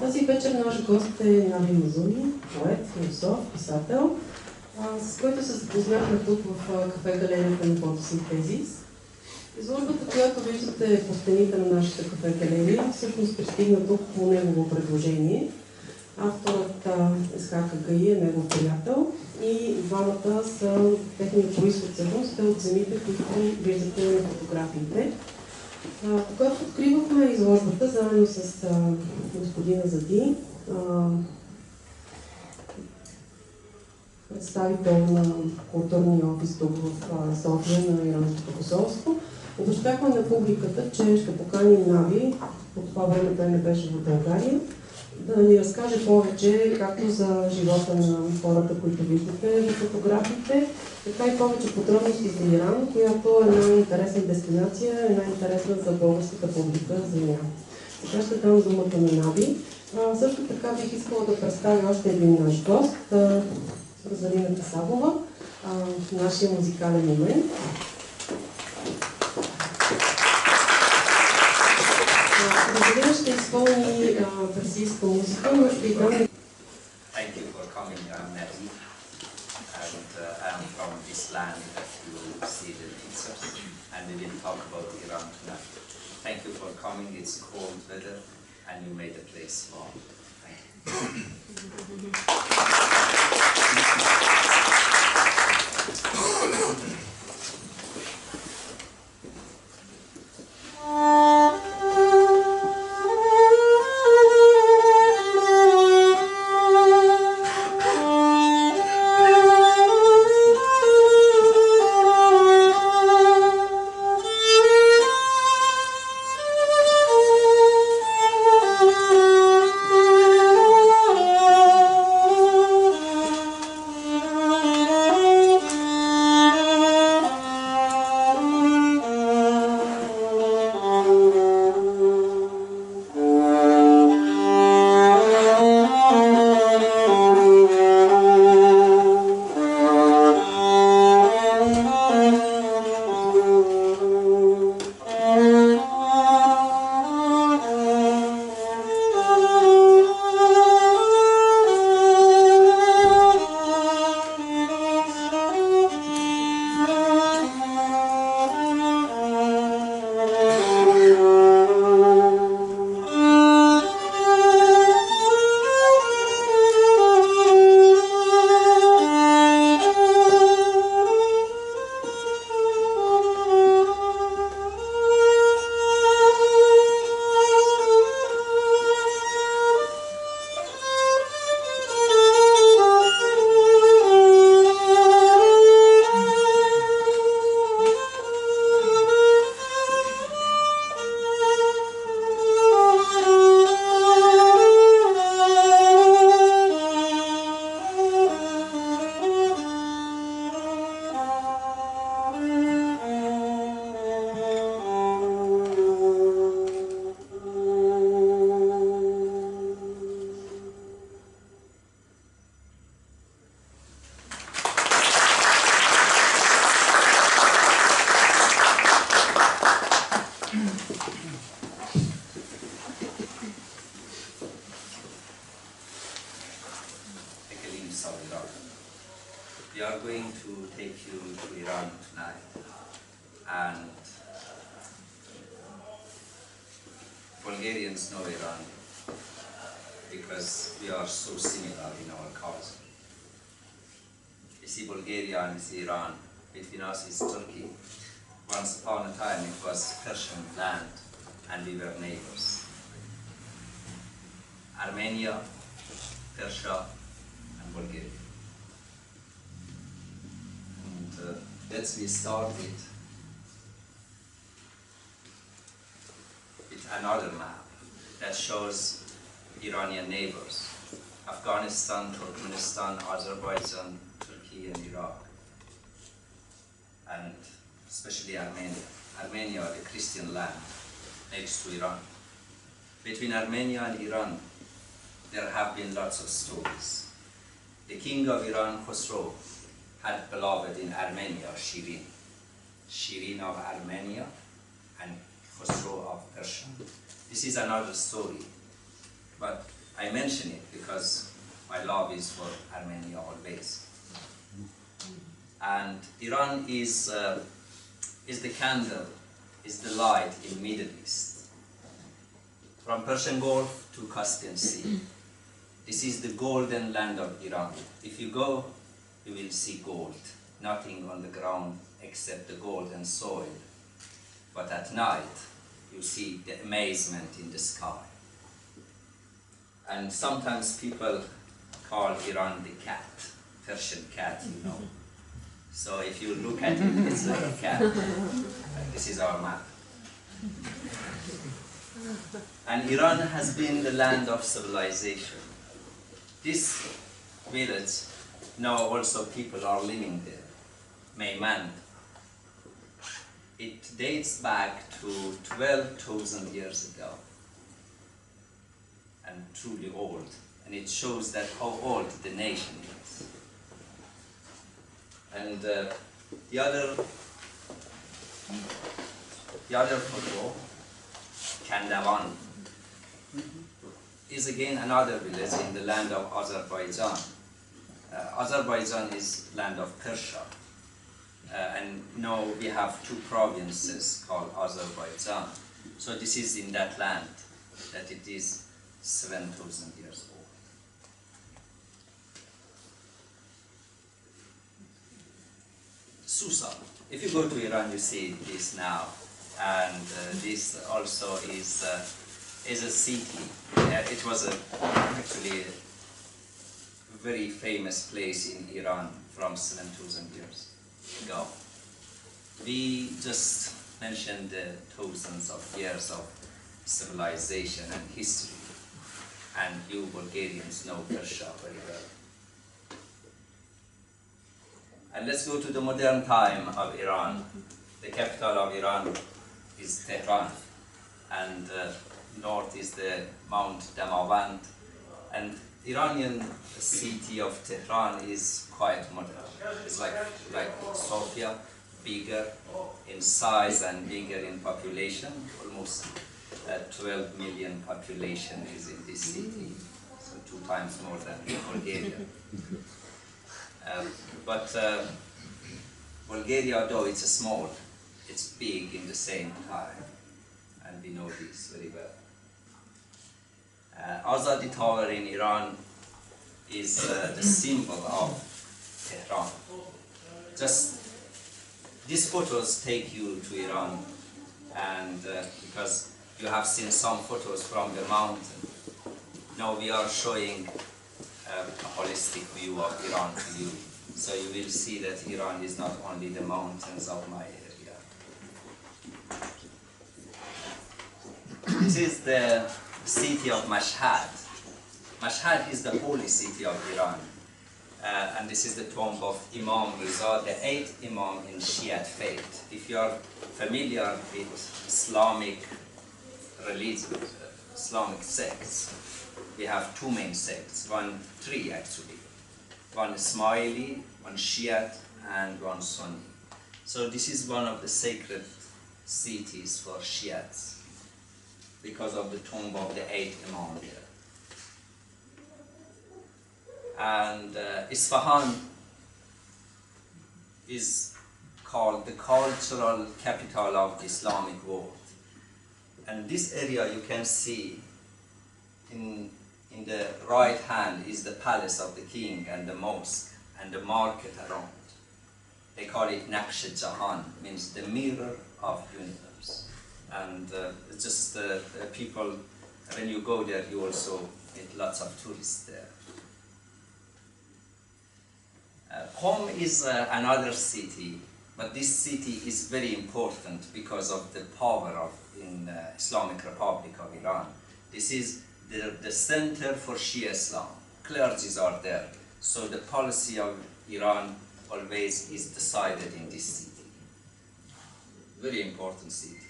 Тази вечер наш гост е Nabiollah Masoumi, поет, философ, писател, с който се запознахме тук в кафе-галерията на Photosynthesis. Изложбата, която виждате по стените на нашата кафе-галерия, всъщност пристигна тук по негово предложение. Авторът Исхак Агаи е негов приятел и двамата са техния произход всъщност от земите, които виждате на фотографиите. Когато откривахме изложбата, заедно с господина Зади, представител на културния офис тук в София на Иранското посолство, обещахме на публиката, че ще поканим Наби, по това време той не беше в България, да ни разкаже повече както за живота на хората, които виждате в фотографиите, така и повече подробности за Иран, която е една интересна дестинация, една интересна за българската публика земя. Сега ще дам думата на Наби. Също така бих искала да представя още един наш гост, Розалина Kassabova, в нашия музикален момент. Розалина ще изпълни персийска музика, но ще й дам... Thank you for coming, Nabi. And I'm from this land that you see the pictures, and we will talk about Iran tonight. Thank you for coming. It's cold weather, and you made the place warm. Thank you. We are going to take you to Iran tonight, and Bulgarians know Iran because we are so similar in our culture. You see, Bulgaria and Iran, between us is Turkey. Once upon a time it was Persian land and we were neighbors. Armenia, Persia and Bulgaria. Let's start with another map that shows Iranian neighbors: Afghanistan, Turkmenistan, Azerbaijan, Turkey and Iraq, and especially Armenia. Armenia, the Christian land next to Iran. Between Armenia and Iran, there have been lots of stories. The king of Iran, Khosrow, had beloved in Armenia, Shirin. Shirin of Armenia and Khosrow of Persia. This is another story, but I mention it because my love is for Armenia always. And Iran is the candle, is the light in Middle East. From Persian Gulf to Caspian Sea. This is the golden land of Iran. If you go, you will see gold. Nothing on the ground except the golden soil. But at night, you see the amazement in the sky. And sometimes people call Iran the cat, Persian cat, you know. So if you look at it, it's like a cat. This is our map. And Iran has been the land of civilization. This village, now also people are living there, Meyman. It dates back to 12,000 years ago, and truly old. And it shows that how old the nation is. And the other photo, Kandavan, is again another village in the land of Azerbaijan. Azerbaijan is land of Persia. And now we have two provinces called Azerbaijan. So this is in that land that it is 7,000 years old. Susa. If you go to Iran, you see this now. And this also is a city. It was actually a very famous place in Iran from 7,000 years ago. We just mentioned the thousands of years of civilization and history, and you Bulgarians know Persia very well. And let's go to the modern time of Iran. The capital of Iran is Tehran, and north is the Mount Damavand, and Iranian city of Tehran is quite modern. It's like Sofia, bigger in size and bigger in population. Almost 12 million population is in this city, so 2 times more than Bulgaria. But Bulgaria, though it's small, it's big in the same time, and we know this very well. Azadi Tower in Iran is the symbol of Tehran. Just these photos take you to Iran, and because you have seen some photos from the mountain, now we are showing a holistic view of Iran to you. So you will see that Iran is not only the mountains of my area. This is the city of Mashhad. Mashhad is the holy city of Iran. And this is the tomb of Imam Riza, the 8th Imam in Shiite faith. If you are familiar with Islamic religion, Islamic sects, we have 2 main sects, 3 actually. One Ismaili, one Shiite, and one Sunni. So this is one of the sacred cities for Shiites because of the tomb of the 8th Imam there. And Isfahan is called the cultural capital of the Islamic world. And this area you can see in the right hand is the palace of the king and the mosque and the market around. They call it Naqsh Jahan, means the mirror of universe. And it's just people, when you go there, you also meet lots of tourists there. Qom is another city, but this city is very important because of the power in Islamic Republic of Iran. This is the center for Shia Islam. Clergies are there, so the policy of Iran always is decided in this city. Very important city.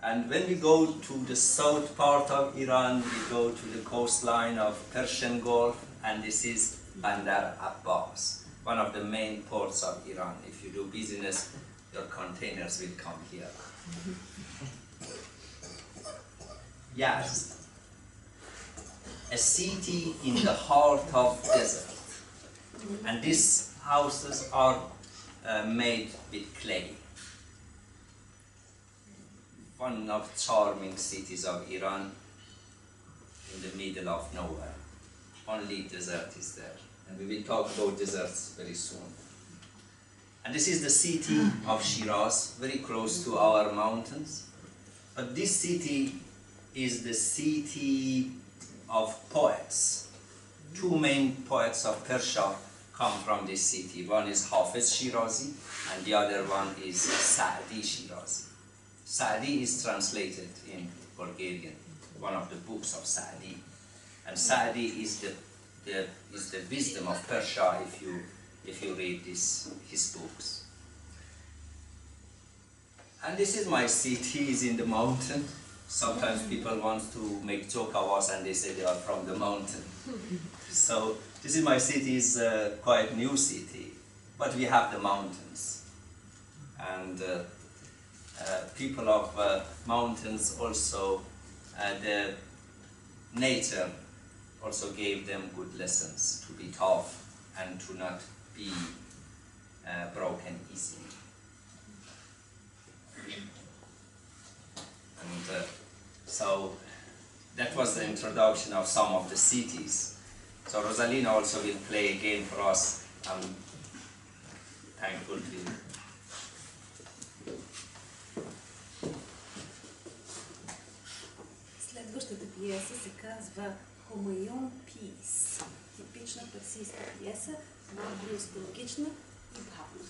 And when we go to the south part of Iran, we go to the coastline of Persian Gulf, and this is Bandar Abbas, one of the main ports of Iran. If you do business, your containers will come here. Yazd. a city in the heart of desert. And these houses are made with clay. One of the charming cities of Iran, in the middle of nowhere. Only desert is there. And we will talk about deserts very soon. And this is the city of Shiraz, very close to our mountains. But this city is the city of poets. Two main poets of Persia come from this city. One is Hafiz Shirazi, and the other one is Sa'di Shirazi. Sa'di is translated in Bulgarian, one of the books of Sa'di. And Sa'di is the wisdom of Persia if you read his books. And this is my city, is in the mountain. Sometimes people want to make joke of us and they say they are from the mountain. So this is my city, is quite new city, but we have the mountains. And people of mountains also, the nature also gave them good lessons to be tough and to not be broken easily. And so that was the introduction of some of the cities. So Rozalina also will play again for us. I'm thankful to you. Следващата пиеса се казва Humayun Peace. Типична персийска пиеса, малко носталгична и бавна.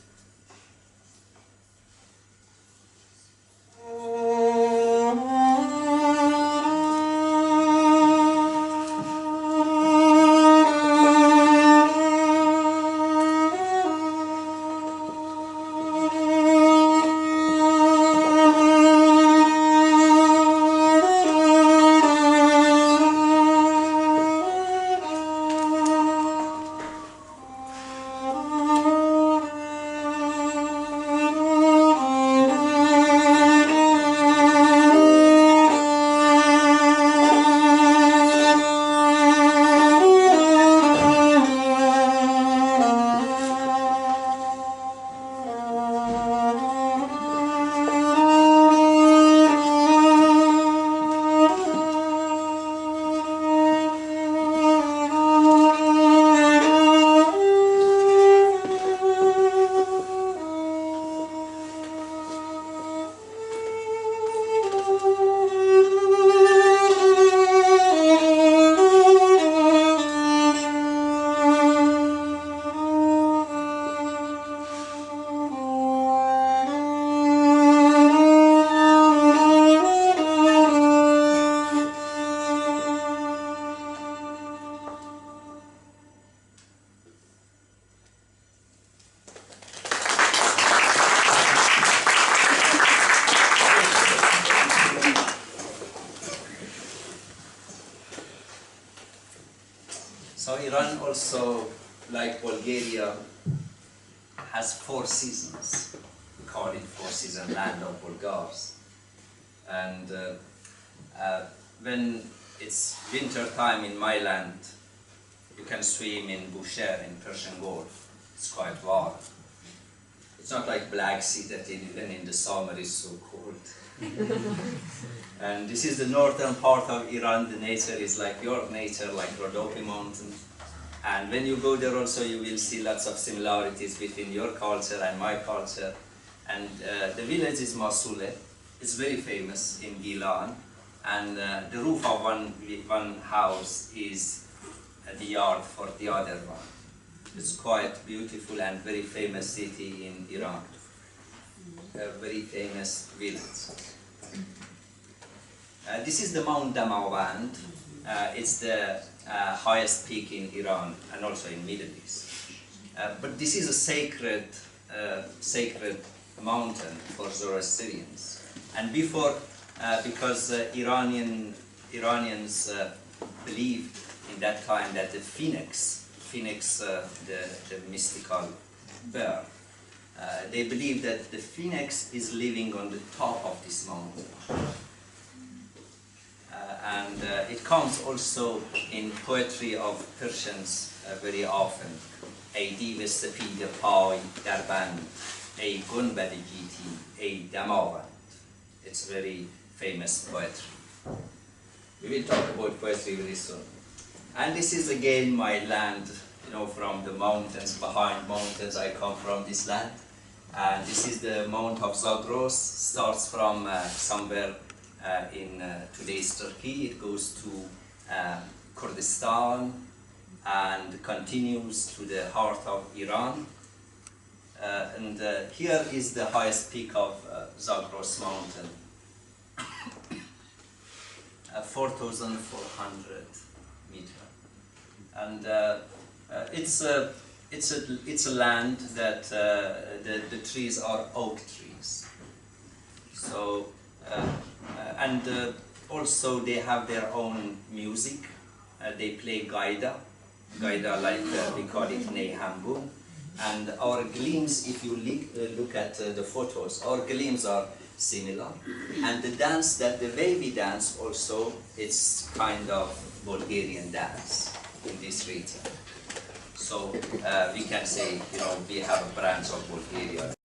So Iran also, like Bulgaria, has 4 seasons. We call it 4 season land of Bulgars. And when it's winter time in my land, you can swim in Bushehr in Persian Gulf. It's quite warm. It's not like Black Sea that even in the summer is so cold. And this is the northern part of Iran. The nature is like your nature, like Rhodope Mountain. And when you go there also, you will see lots of similarities between your culture and my culture. And the village is Mosul. It's very famous in Gilan. And the roof of one house is the yard for the other one. It's quite beautiful and very famous city in Iran. A very famous village. This is the Mount Damawand. It's the highest peak in Iran and also in Middle East. But this is a sacred mountain for Zoroastrians. And before, because Iranians believed in that time that the phoenix, the mystical bird, they believe that the phoenix is living on the top of this mountain. and it comes also in poetry of Persians very often. ای دیو سپید پای در بند، ای گنبد گیتی، ای دماوند. It's very famous poetry. We will talk about poetry very soon. And this is again my land, you know, from the mountains, behind mountains I come from this land. And this is the Mount of Zagros, starts from somewhere in today's Turkey. It goes to Kurdistan and continues to the heart of Iran. And here is the highest peak of Zagros mountain, 4,400 meters. And it's a land that the trees are oak trees. So and also they have their own music. They play gaida like we call it neyhambu. And our gleams, if you look at the photos, our gleams are similar. And the dance, that the way we dance also, it's kind of Bulgarian dance in this region. So we can say, you know, we have a branch of Bulgaria.